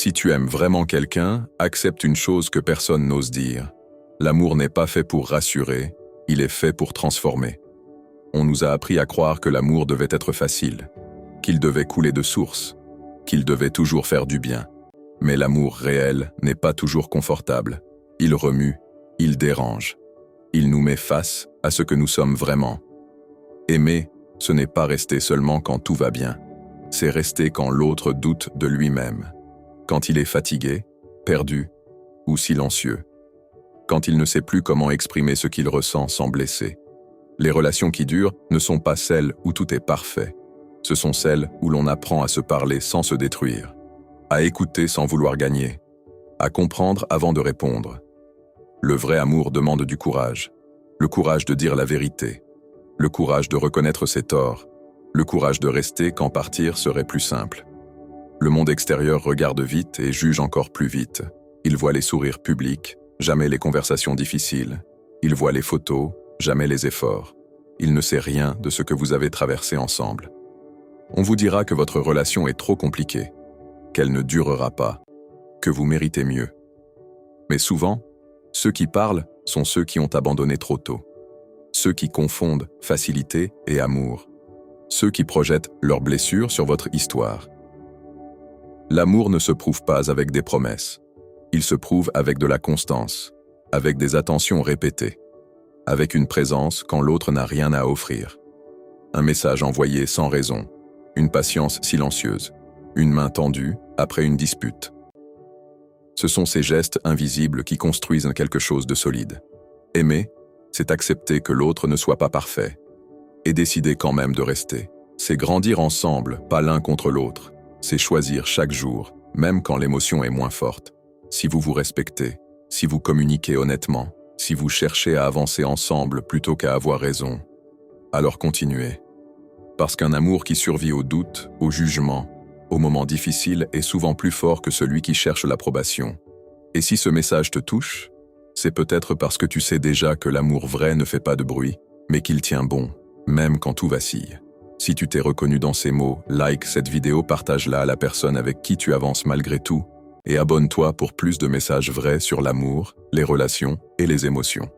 Si tu aimes vraiment quelqu'un, accepte une chose que personne n'ose dire. L'amour n'est pas fait pour rassurer, il est fait pour transformer. On nous a appris à croire que l'amour devait être facile, qu'il devait couler de source, qu'il devait toujours faire du bien. Mais l'amour réel n'est pas toujours confortable. Il remue, il dérange. Il nous met face à ce que nous sommes vraiment. Aimer, ce n'est pas rester seulement quand tout va bien. C'est rester quand l'autre doute de lui-même. Quand il est fatigué, perdu ou silencieux. Quand il ne sait plus comment exprimer ce qu'il ressent sans blesser. Les relations qui durent ne sont pas celles où tout est parfait. Ce sont celles où l'on apprend à se parler sans se détruire, à écouter sans vouloir gagner, à comprendre avant de répondre. Le vrai amour demande du courage. Le courage de dire la vérité. Le courage de reconnaître ses torts. Le courage de rester quand partir serait plus simple. Le monde extérieur regarde vite et juge encore plus vite. Il voit les sourires publics, jamais les conversations difficiles. Il voit les photos, jamais les efforts. Il ne sait rien de ce que vous avez traversé ensemble. On vous dira que votre relation est trop compliquée, qu'elle ne durera pas, que vous méritez mieux. Mais souvent, ceux qui parlent sont ceux qui ont abandonné trop tôt. Ceux qui confondent facilité et amour. Ceux qui projettent leurs blessures sur votre histoire. L'amour ne se prouve pas avec des promesses. Il se prouve avec de la constance, avec des attentions répétées, avec une présence quand l'autre n'a rien à offrir. Un message envoyé sans raison, une patience silencieuse, une main tendue après une dispute. Ce sont ces gestes invisibles qui construisent quelque chose de solide. Aimer, c'est accepter que l'autre ne soit pas parfait, et décider quand même de rester. C'est grandir ensemble, pas l'un contre l'autre. C'est choisir chaque jour, même quand l'émotion est moins forte. Si vous vous respectez, si vous communiquez honnêtement, si vous cherchez à avancer ensemble plutôt qu'à avoir raison, alors continuez. Parce qu'un amour qui survit au doute, au jugement, aux moments difficiles est souvent plus fort que celui qui cherche l'approbation. Et si ce message te touche, c'est peut-être parce que tu sais déjà que l'amour vrai ne fait pas de bruit, mais qu'il tient bon, même quand tout vacille. Si tu t'es reconnu dans ces mots, like cette vidéo, partage-la à la personne avec qui tu avances malgré tout, et abonne-toi pour plus de messages vrais sur l'amour, les relations et les émotions.